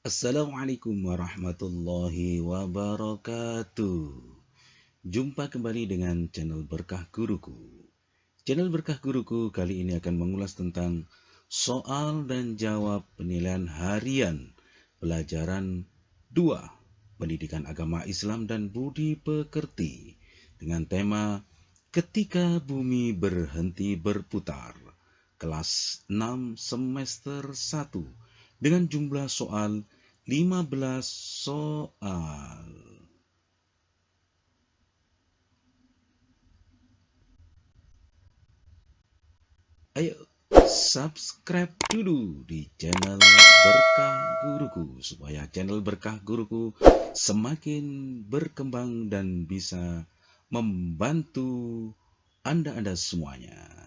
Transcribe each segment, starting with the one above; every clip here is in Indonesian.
Assalamualaikum warahmatullahi wabarakatuh. Jumpa kembali dengan channel Berkah Guruku. Channel Berkah Guruku kali ini akan mengulas tentang soal dan jawab penilaian harian pelajaran 2 Pendidikan Agama Islam dan Budi Pekerti dengan tema Ketika Bumi Berhenti Berputar, kelas 6 semester 1 dengan jumlah soal 15 soal. Ayo subscribe dulu di channel Berkah Guruku supaya channel Berkah Guruku semakin berkembang dan bisa membantu Anda semuanya.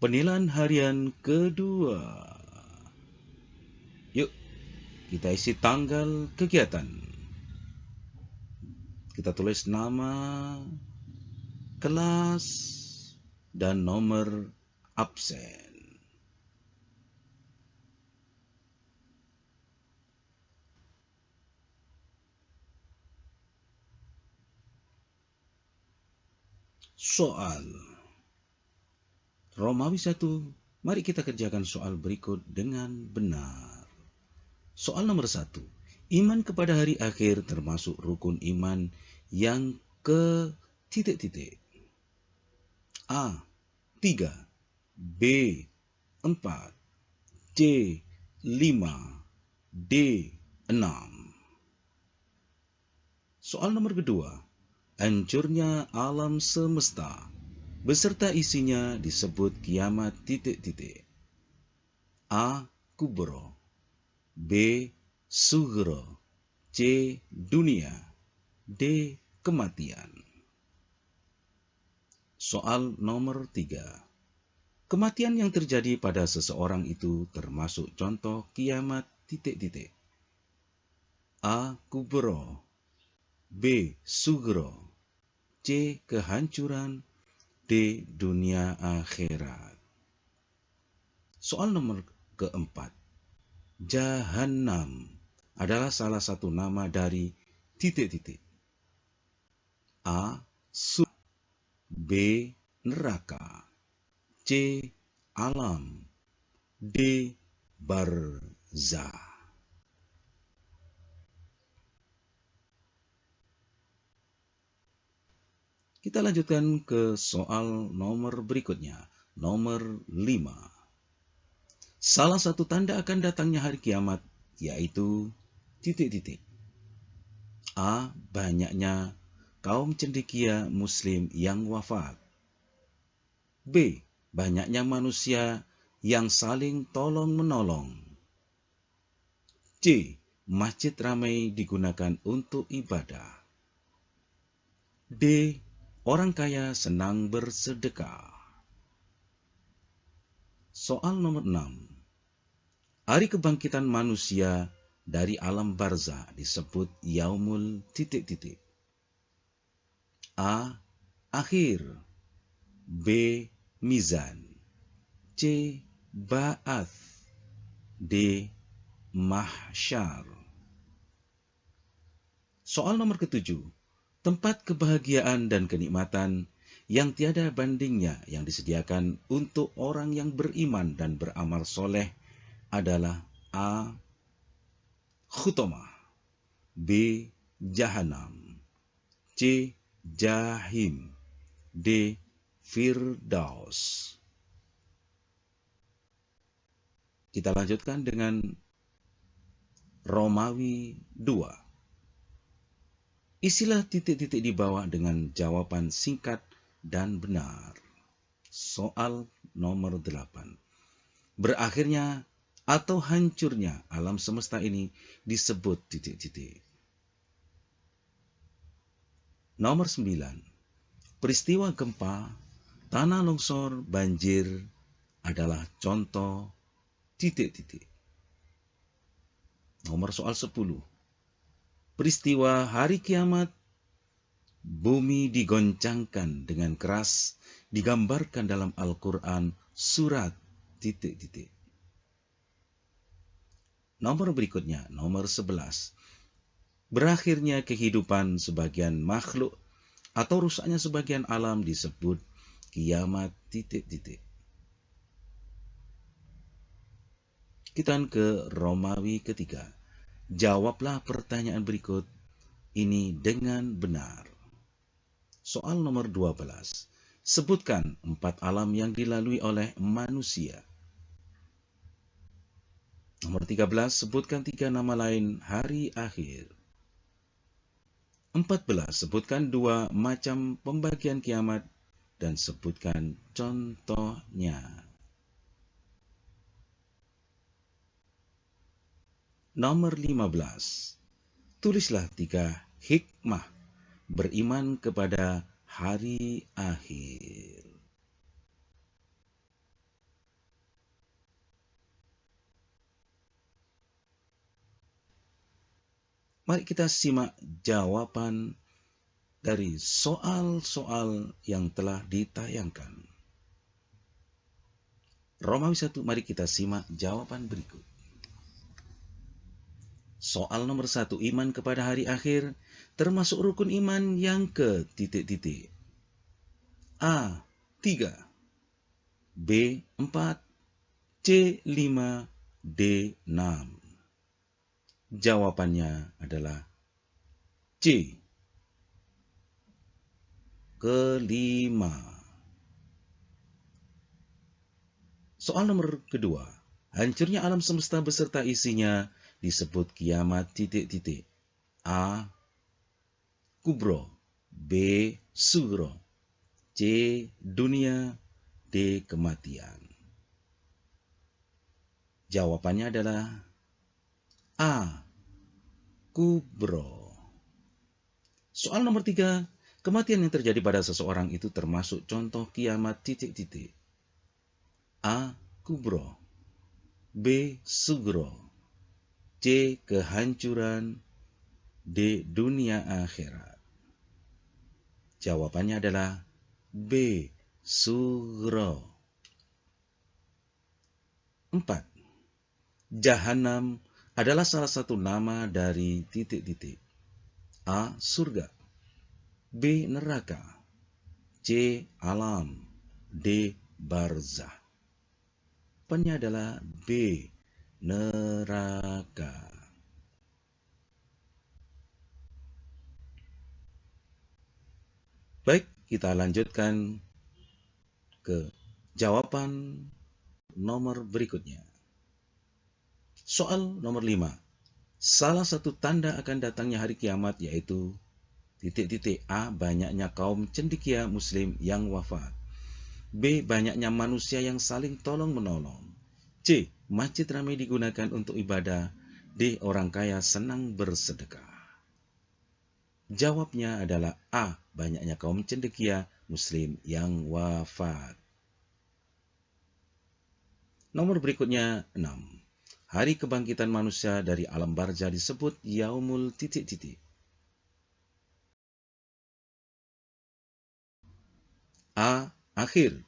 Penilaian harian kedua. Yuk, kita isi tanggal kegiatan. Kita tulis nama, kelas, dan nomor absen. Soal Romawi 1. Mari kita kerjakan soal berikut dengan benar. Soal nomor 1. Iman kepada hari akhir termasuk rukun iman yang ke titik-titik. A. 3, B. 4, C. 5, D. 6. Soal nomor kedua. Hancurnya alam semesta beserta isinya disebut kiamat titik-titik. A. Kubro, B. Sugro, C. Dunia, D. Kematian. Soal nomor 3. Kematian yang terjadi pada seseorang itu termasuk contoh kiamat titik-titik. A. Kubro, B. Sugro, C. Kehancuran, D. Dunia akhirat. Soal nomor keempat. Jahannam adalah salah satu nama dari titik-titik. A. Surga, B. Neraka, C. Alam, D. Barzah. Kita lanjutkan ke soal nomor berikutnya, nomor 5. Salah satu tanda akan datangnya hari kiamat yaitu titik-titik. A. Banyaknya kaum cendekia muslim yang wafat. B. Banyaknya manusia yang saling tolong-menolong. C. Masjid ramai digunakan untuk ibadah. D. Orang kaya senang bersedekah. Soal nomor 6. Hari kebangkitan manusia dari alam barzah disebut yaumul titik-titik. A. Akhir, B. Mizan, C. Ba'ath, D. Mahsyar. Soal nomor ketujuh. Tempat kebahagiaan dan kenikmatan yang tiada bandingnya yang disediakan untuk orang yang beriman dan beramal soleh adalah A. Khutomah, B. Jahanam, C. Jahim, D. Firdaus. Kita lanjutkan dengan Romawi 2. Isilah titik-titik di bawah dengan jawaban singkat dan benar. Soal nomor 8. Berakhirnya atau hancurnya alam semesta ini disebut titik-titik. Nomor 9. Peristiwa gempa, tanah longsor, banjir adalah contoh titik-titik. Nomor soal 10. Peristiwa hari kiamat, bumi digoncangkan dengan keras digambarkan dalam Al-Quran surat titik-titik. Nomor berikutnya, nomor 11. Berakhirnya kehidupan sebagian makhluk atau rusaknya sebagian alam disebut kiamat titik-titik. Kita ke Romawi ketiga. Jawablah pertanyaan berikut ini dengan benar. Soal nomor 12. Sebutkan 4 alam yang dilalui oleh manusia. Nomor 13. Sebutkan 3 nama lain hari akhir. 14. Sebutkan 2 macam pembagian kiamat dan sebutkan contohnya. Nomor 15. Tulislah 3 hikmah beriman kepada hari akhir. Mari kita simak jawaban dari soal-soal yang telah ditayangkan. Romawi 1, mari kita simak jawaban berikut. Soal nomor 1, iman kepada hari akhir termasuk rukun iman yang ke titik-titik. A. 3, B. 4, C. 5, D. 6. Jawabannya adalah C. Kelima. Soal nomor kedua, hancurnya alam semesta beserta isinya disebut kiamat titik-titik. A. Kubro, B. Sugro, C. Dunia, D. Kematian. Jawabannya adalah A. Kubro. Soal nomor 3, kematian yang terjadi pada seseorang itu termasuk contoh kiamat titik-titik. A. Kubro, B. Sugro, C. Kehancuran, D. Dunia akhirat. Jawabannya adalah B. Sugro. 4. Jahanam adalah salah satu nama dari titik-titik. A. Surga, B. Neraka, C. Alam, D. Barzah. Jawabannya adalah B. Neraka. Baik, kita lanjutkan ke jawaban nomor berikutnya. Soal nomor 5. Salah satu tanda akan datangnya hari kiamat yaitu titik-titik. A. Banyaknya kaum cendekia muslim yang wafat. B. Banyaknya manusia yang saling tolong-menolong. C. Masjid ramai digunakan untuk ibadah. D. Orang kaya senang bersedekah. Jawabnya adalah A. Banyaknya kaum cendekia muslim yang wafat. Nomor berikutnya 6. Hari kebangkitan manusia dari alam barzah disebut Yaumul titik-titik. A. Akhir,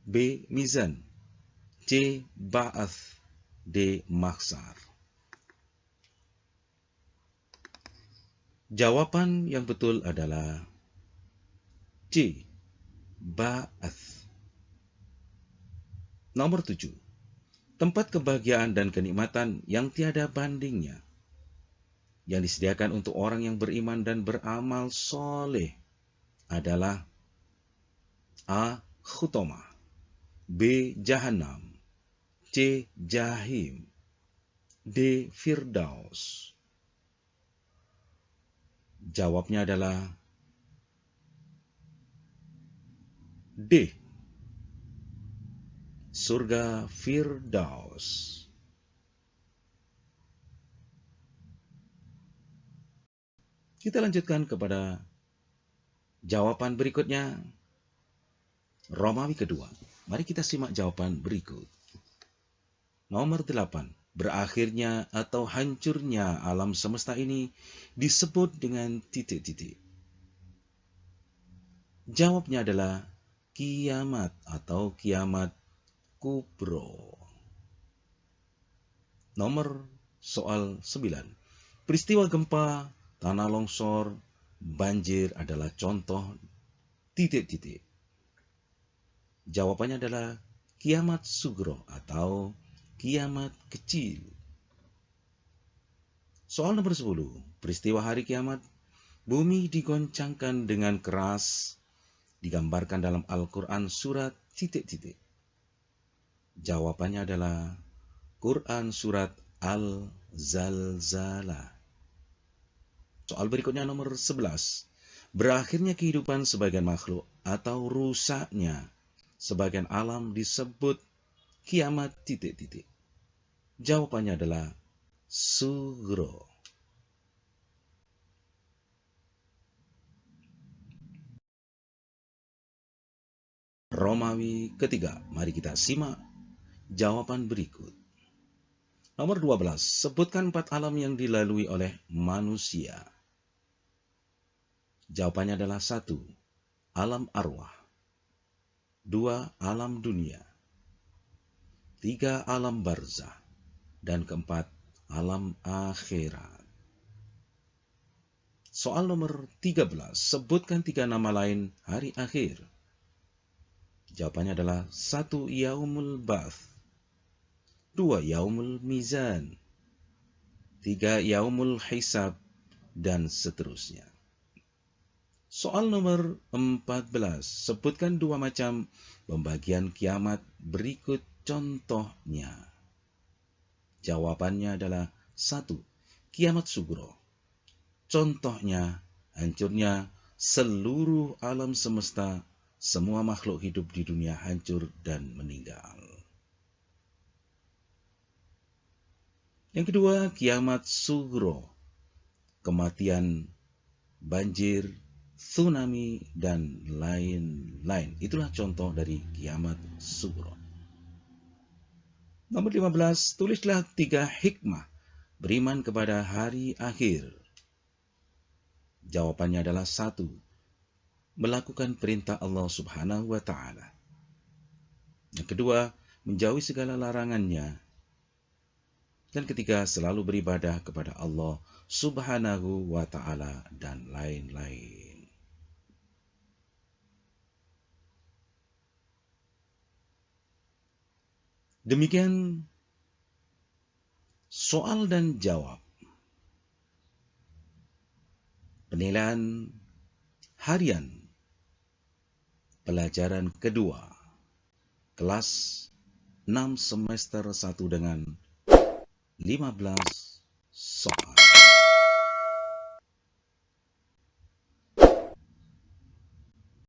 B. Mizan, C. Ba'ath, D. Mahsyar. Jawaban yang betul adalah C. Ba'ath. Nomor 7. Tempat kebahagiaan dan kenikmatan yang tiada bandingnya yang disediakan untuk orang yang beriman dan beramal soleh adalah A. Khutoma, B. Jahannam, C. Jahim, D. Firdaus. Jawabnya adalah D. Surga Firdaus. Kita lanjutkan kepada jawaban berikutnya. Romawi kedua. Mari kita simak jawaban berikut. Nomor 8. Berakhirnya atau hancurnya alam semesta ini disebut dengan titik-titik. Jawabnya adalah kiamat atau kiamat kubro. Nomor soal 9. Peristiwa gempa, tanah longsor, banjir adalah contoh titik-titik. Jawabannya adalah kiamat sugro atau kiamat kecil. Soal nomor 10. Peristiwa hari kiamat, bumi digoncangkan dengan keras, digambarkan dalam Al-Quran surat titik-titik. Jawabannya adalah Quran surat Al-Zalzalah. Soal berikutnya nomor 11. Berakhirnya kehidupan sebagian makhluk atau rusaknya sebagian alam disebut kiamat titik-titik. Jawabannya adalah sugro. Romawi ketiga. Mari kita simak jawaban berikut. Nomor 12. Sebutkan 4 alam yang dilalui oleh manusia. Jawabannya adalah 1. Alam arwah. 2. Alam dunia. 3. Alam barzah. Dan keempat, alam akhirat. Soal nomor 13. Sebutkan 3 nama lain hari akhir. Jawabannya adalah 1. Yaumul Ba'ts. 2. Yaumul Mizan. 3. Yaumul Hisab. Dan seterusnya. Soal nomor 14. Sebutkan 2 macam pembagian kiamat berikut contohnya. Jawabannya adalah 1. Kiamat sugro. Contohnya, hancurnya seluruh alam semesta, semua makhluk hidup di dunia hancur dan meninggal. Yang kedua, kiamat sugro. Kematian, banjir, tsunami, dan lain-lain. Itulah contoh dari kiamat sugro. Nomor 15, tulislah 3 hikmah beriman kepada hari akhir. Jawabannya adalah 1. Melakukan perintah Allah Subhanahu wa Ta'ala. Yang kedua, menjauhi segala larangannya. Dan ketiga, selalu beribadah kepada Allah Subhanahu wa Ta'ala dan lain-lain. Demikian soal dan jawab. Penilaian harian pelajaran kedua kelas 6 semester 1 dengan 15 soal.